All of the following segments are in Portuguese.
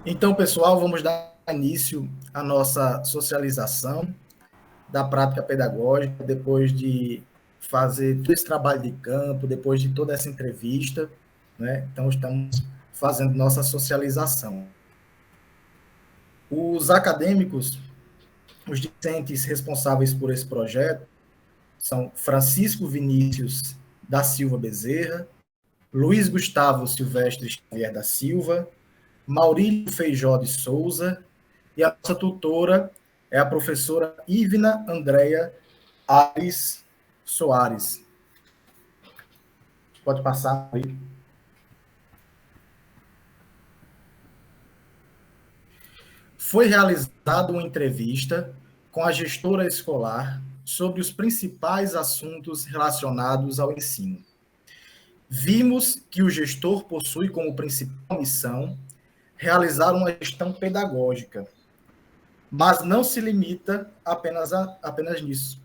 Então, pessoal, vamos dar início à nossa socialização da prática pedagógica, depois de fazer todo esse trabalho de campo, depois de toda essa entrevista, né? Então, estamos fazendo nossa socialização. Os acadêmicos, os discentes responsáveis por esse projeto são Francisco Vinícius da Silva Bezerra, Luiz Gustavo Silvestre Xavier da Silva, Maurílio Feijó de Souza, e a nossa tutora é a professora Ivna Andréia Ares Soares. Pode passar aí. Foi realizada uma entrevista com a gestora escolar sobre os principais assuntos relacionados ao ensino. Vimos que o gestor possui como principal missão realizar uma gestão pedagógica, mas não se limita apenas nisso.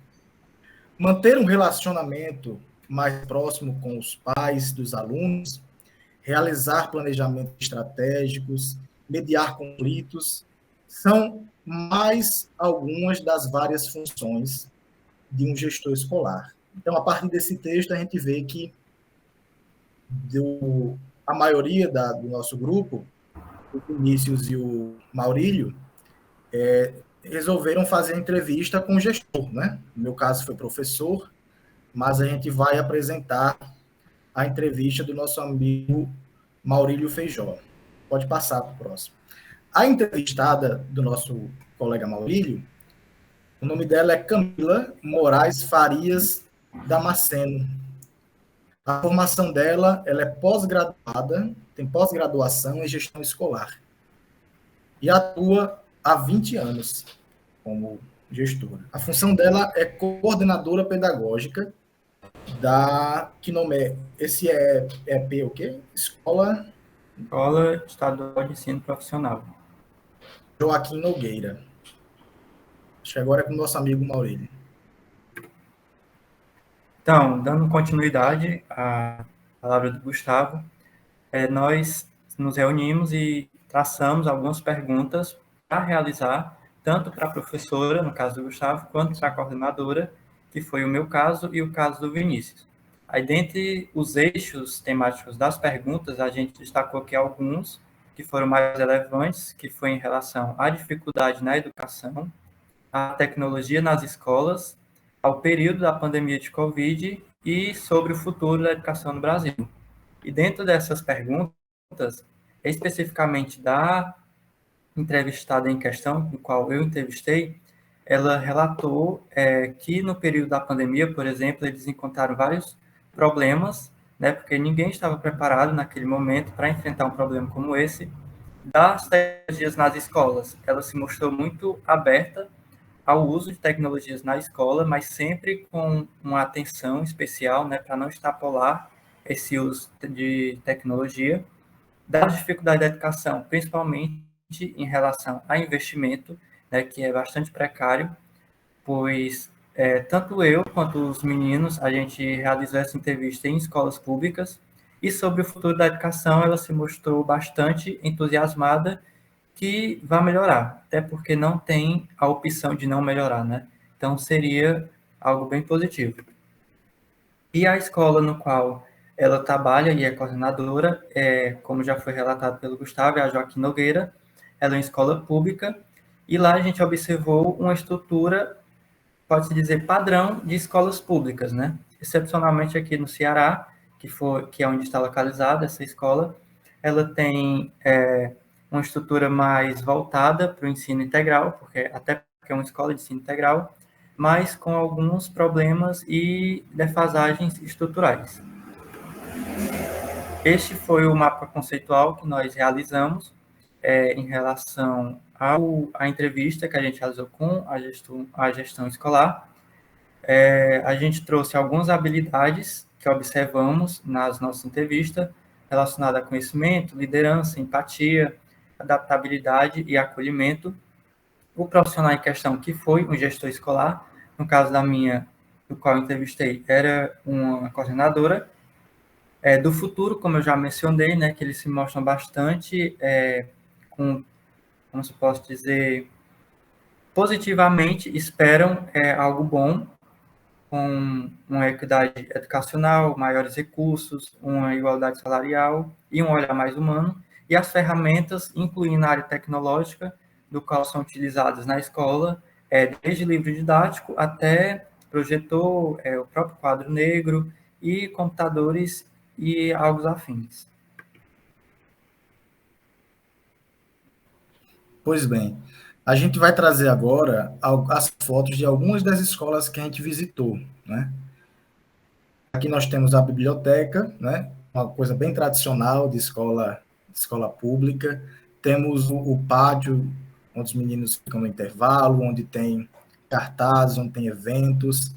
Manter um relacionamento mais próximo com os pais dos alunos, realizar planejamentos estratégicos, mediar conflitos, são mais algumas das várias funções de um gestor escolar. Então, a partir desse texto, a gente vê que a maioria do nosso grupo, o Vinícius e o Maurílio, resolveram fazer a entrevista com o gestor, né? No meu caso foi professor, mas a gente vai apresentar a entrevista do nosso amigo Maurílio Feijó. Pode passar para o próximo. A entrevistada do nosso colega Maurílio, o nome dela é Camila Moraes Farias Damasceno. A formação dela, ela é pós-graduada, tem pós-graduação em gestão escolar. E atua há 20 anos como gestora. A função dela é coordenadora pedagógica da Quinomé. Esse é EP o quê? Escola Estadual de Ensino Profissional. Joaquim Nogueira. Acho que agora é com o nosso amigo Maurílio. Então, dando continuidade à palavra do Gustavo, nós nos reunimos e traçamos algumas perguntas para realizar, tanto para a professora, no caso do Gustavo, quanto para a coordenadora, que foi o meu caso e o caso do Vinícius. Aí, dentre os eixos temáticos das perguntas, a gente destacou aqui alguns que foram mais relevantes, que foi em relação à dificuldade na educação, à tecnologia nas escolas, ao período da pandemia de Covid e sobre o futuro da educação no Brasil. E dentro dessas perguntas, especificamente da entrevistada em questão, do qual eu entrevistei, ela relatou que no período da pandemia, por exemplo, eles encontraram vários problemas, né, porque ninguém estava preparado naquele momento para enfrentar um problema como esse, das tecnologias nas escolas. Ela se mostrou muito aberta ao uso de tecnologias na escola, mas sempre com uma atenção especial, né, para não extrapolar esse uso de tecnologia, das dificuldades da educação, principalmente em relação a investimento, né, que é bastante precário, pois tanto eu quanto os meninos, a gente realizou essa entrevista em escolas públicas, e sobre o futuro da educação, ela se mostrou bastante entusiasmada que vai melhorar, até porque não tem a opção de não melhorar, né? Então, seria algo bem positivo. E a escola no qual ela trabalha e é coordenadora, como já foi relatado pelo Gustavo, é a Joaquim Nogueira. Ela é uma escola pública, e lá a gente observou uma estrutura, pode-se dizer, padrão de escolas públicas, né? Excepcionalmente aqui no Ceará, que é onde está localizada essa escola, ela tem uma estrutura mais voltada para o ensino integral, até porque é uma escola de ensino integral, mas com alguns problemas e defasagens estruturais. Este foi o mapa conceitual que nós realizamos em relação à entrevista que a gente realizou com a gestão escolar. A gente trouxe algumas habilidades que observamos nas nossas entrevistas, relacionadas a conhecimento, liderança, empatia, adaptabilidade e acolhimento. O profissional em questão, que foi um gestor escolar, no caso do qual eu entrevistei, era uma coordenadora. Do futuro, como eu já mencionei, né, que eles se mostram bastante com como se posso dizer, positivamente esperam algo bom, com uma equidade educacional, maiores recursos, uma igualdade salarial e um olhar mais humano, e as ferramentas, incluindo a área tecnológica, do qual são utilizadas na escola, desde livro didático até projetor, o próprio quadro negro e computadores e algo afins. Pois bem, a gente vai trazer agora as fotos de algumas das escolas que a gente visitou, né? Aqui nós temos a biblioteca, né? Uma coisa bem tradicional de escola pública. Temos o pátio, onde os meninos ficam no intervalo, onde tem cartazes, onde tem eventos.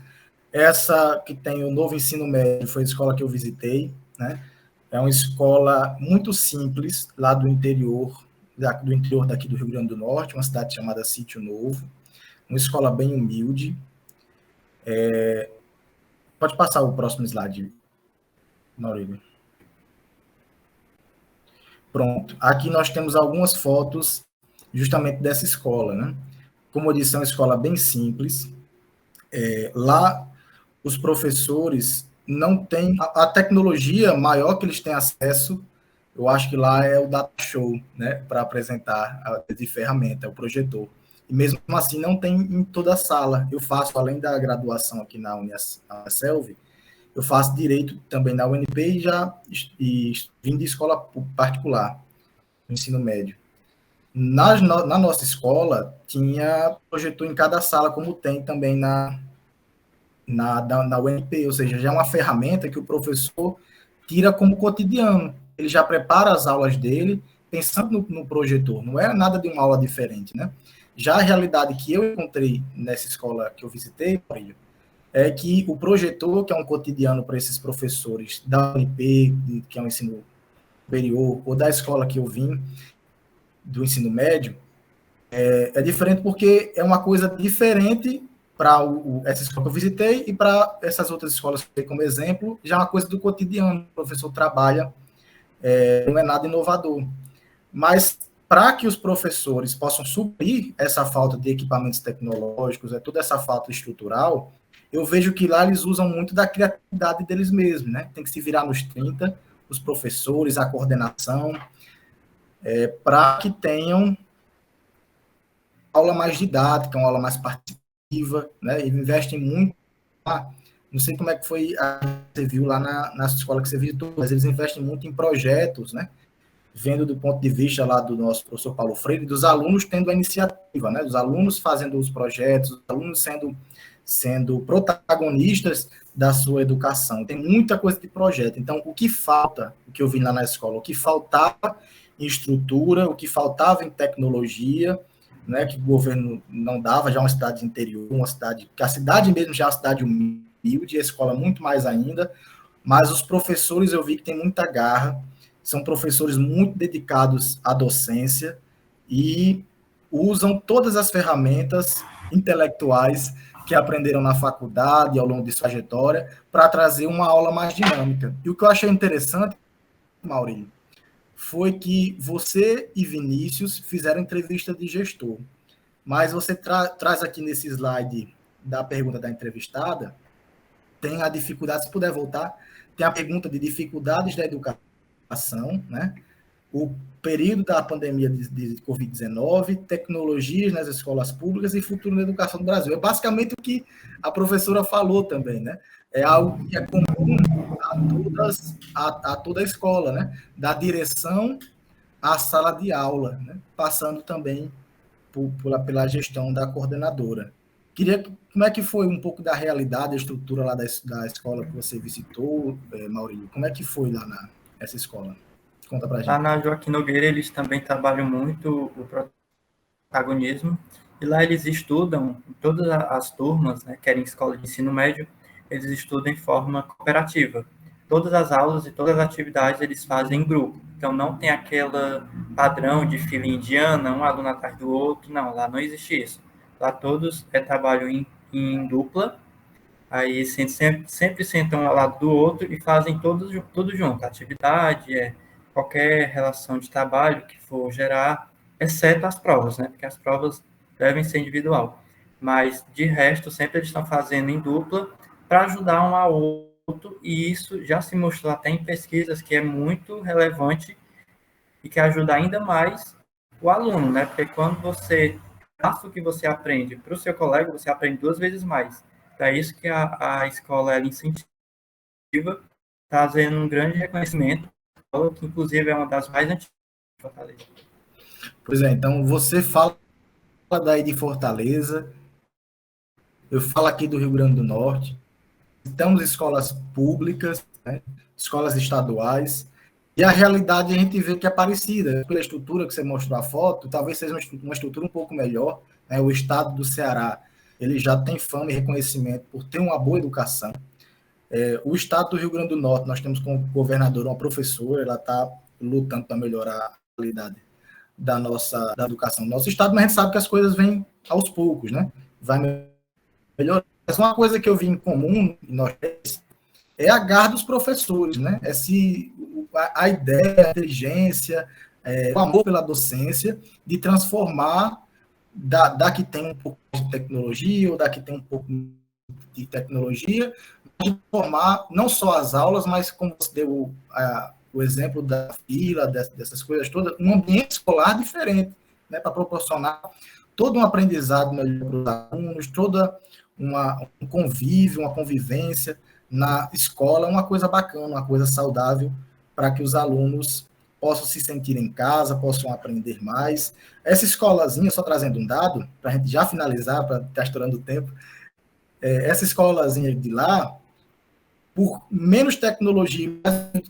Essa que tem o novo ensino médio foi a escola que eu visitei, né? É uma escola muito simples, lá do interior daqui do Rio Grande do Norte, uma cidade chamada Sítio Novo. Uma escola bem humilde. Pode passar o próximo slide, Maurílio. Pronto. Aqui nós temos algumas fotos justamente dessa escola, né? Como eu disse, é uma escola bem simples. Lá, os professores não têm a tecnologia maior que eles têm acesso. Eu acho que lá é o data show, né? Para apresentar de ferramenta, o projetor. E mesmo assim, não tem em toda a sala. Eu faço, além da graduação aqui na Unicelv, eu faço direito também na UNP e vim de escola particular, ensino médio. Na nossa escola, tinha projetor em cada sala, como tem também na UNP, ou seja, já é uma ferramenta que o professor tira como cotidiano. Ele já prepara as aulas dele pensando no projetor, não é nada de uma aula diferente, né? Já a realidade que eu encontrei nessa escola que eu visitei, é que o projetor, que é um cotidiano para esses professores da UNP, que é um ensino superior, ou da escola que eu vim, do ensino médio, é diferente porque é uma coisa diferente para essa escola que eu visitei e para essas outras escolas que eu dei como exemplo, já é uma coisa do cotidiano. O professor trabalha, não é nada inovador. Mas para que os professores possam suprir essa falta de equipamentos tecnológicos, toda essa falta estrutural, eu vejo que lá eles usam muito da criatividade deles mesmos, né? Tem que se virar nos 30, os professores, a coordenação, para que tenham aula mais didática, uma aula mais participativa, né? E investem muito. Não sei como é que foi, você viu lá na escola que você visitou, mas eles investem muito em projetos, né? Vendo do ponto de vista lá do nosso professor Paulo Freire, dos alunos tendo a iniciativa, né? Dos alunos fazendo os projetos, dos alunos sendo protagonistas da sua educação. Tem muita coisa de projeto. Então, o que falta, o que eu vi lá na escola, o que faltava em estrutura, o que faltava em tecnologia, né, que o governo não dava, já uma cidade interior, uma cidade, que a cidade mesmo já é uma cidade humilde, a escola muito mais ainda, mas os professores eu vi que tem muita garra, são professores muito dedicados à docência e usam todas as ferramentas intelectuais que aprenderam na faculdade, ao longo de sua trajetória, para trazer uma aula mais dinâmica. E o que eu achei interessante, Maurílio, foi que você e Vinícius fizeram entrevista de gestor, mas você traz aqui nesse slide da pergunta da entrevistada, tem a dificuldade, se puder voltar, tem a pergunta de dificuldades da educação, né? O período da pandemia de Covid-19, tecnologias nas escolas públicas e futuro na educação do Brasil. É basicamente o que a professora falou também, né? É algo que é comum a toda a escola, né? Da direção à sala de aula, né? Passando também pela gestão da coordenadora. Como é que foi um pouco da realidade, a estrutura lá da escola que você visitou, Maurílio? Como é que foi lá essa escola? Conta pra gente. Lá na Joaquim Nogueira, eles também trabalham muito o protagonismo, e lá eles estudam, todas as turmas, né, querem escola de ensino médio, eles estudam em forma cooperativa. Todas as aulas e todas as atividades eles fazem em grupo. Então, não tem aquele padrão de fila indiana, um aluno atrás do outro. Não, lá não existe isso. Lá todos trabalham em dupla, aí sempre sentam um ao lado do outro e fazem tudo junto. Atividade, qualquer relação de trabalho que for gerar, exceto as provas, né? Porque as provas devem ser individual. Mas, de resto, sempre eles estão fazendo em dupla para ajudar um ao outro, e isso já se mostrou até em pesquisas que é muito relevante e que ajuda ainda mais o aluno, né? Porque quando você passa o que você aprende para o seu colega, você aprende 2 vezes mais. Então, é isso que a escola ela incentiva, trazendo um grande reconhecimento, que inclusive é uma das mais antigas de Fortaleza. Pois é, então você fala daí de Fortaleza, eu falo aqui do Rio Grande do Norte, temos escolas públicas, né, escolas estaduais, e a realidade a gente vê que é parecida. Pela estrutura que você mostrou a foto, talvez seja uma estrutura um pouco melhor. Né? O estado do Ceará ele já tem fama e reconhecimento por ter uma boa educação. O estado do Rio Grande do Norte, nós temos como governador uma professora, ela está lutando para melhorar a qualidade da educação do nosso estado, mas a gente sabe que as coisas vêm aos poucos, né? Vai melhorar. Mas uma coisa que eu vi em comum em nós é a garra dos professores, né? A ideia, a inteligência, o amor pela docência, de transformar da que tem um pouco de tecnologia ou da que tem um pouco de tecnologia, de formar não só as aulas, mas como você deu o exemplo da fila, dessas coisas todas, um ambiente escolar diferente, né? Para proporcionar todo um aprendizado melhor para os alunos, toda um convívio, uma convivência na escola, uma coisa bacana, uma coisa saudável, para que os alunos possam se sentir em casa, possam aprender mais. Essa escolazinha, só trazendo um dado, para a gente já finalizar, para estar estourando o tempo, essa escolazinha de lá, por menos tecnologia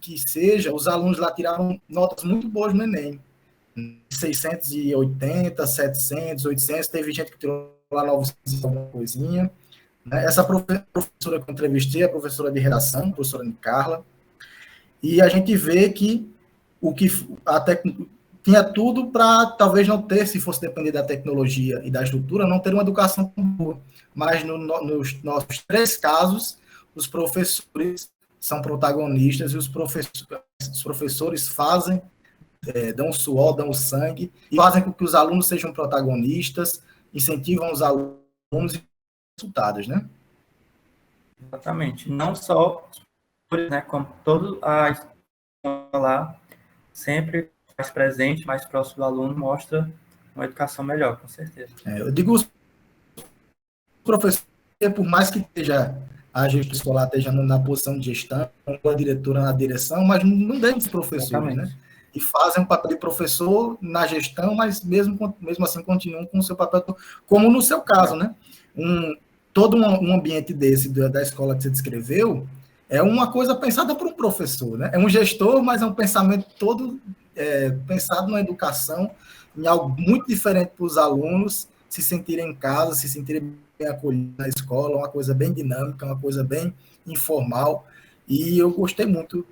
que seja, os alunos lá tiraram notas muito boas no Enem. 680, 700, 800, teve gente que tirou lá 900 alguma coisinha. Essa professora que eu entrevistei, a professora de redação, a professora Carla, e a gente vê que tinha tudo para talvez não ter, se fosse depender da tecnologia e da estrutura, não ter uma educação tão boa. Mas nos nossos 3 casos, os professores são protagonistas e os professores fazem, dão o suor, dão o sangue e fazem com que os alunos sejam protagonistas, incentivam os alunos e resultados, né? Exatamente. Não só, né, como toda a escola lá, sempre mais presente, mais próximo do aluno, mostra uma educação melhor, com certeza. Eu digo os professores, por mais que esteja a gestão escolar esteja na posição de gestão, a diretora na direção, mas não deixam de ser professores, né? E fazem o papel de professor na gestão, mas mesmo assim continuam com o seu papel, como no seu caso, né? Todo um ambiente desse, da escola que você descreveu, é uma coisa pensada por um professor, né? É um gestor, mas é um pensamento todo pensado na educação, em algo muito diferente para os alunos se sentirem em casa, se sentirem bem acolhidos na escola, uma coisa bem dinâmica, uma coisa bem informal. E eu gostei muito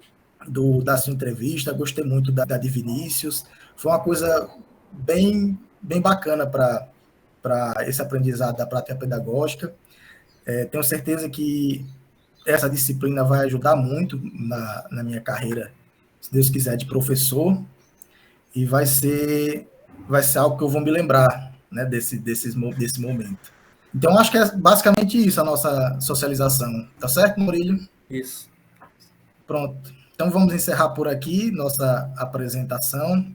da sua entrevista, gostei muito da de Vinícius. Foi uma coisa bem bacana para esse aprendizado da prática pedagógica. Tenho certeza que essa disciplina vai ajudar muito na minha carreira, se Deus quiser, de professor, e vai ser algo que eu vou me lembrar, né, desse momento. Então, acho que é basicamente isso a nossa socialização. Tá certo, Maurílio? Isso. Pronto. Então, vamos encerrar por aqui nossa apresentação.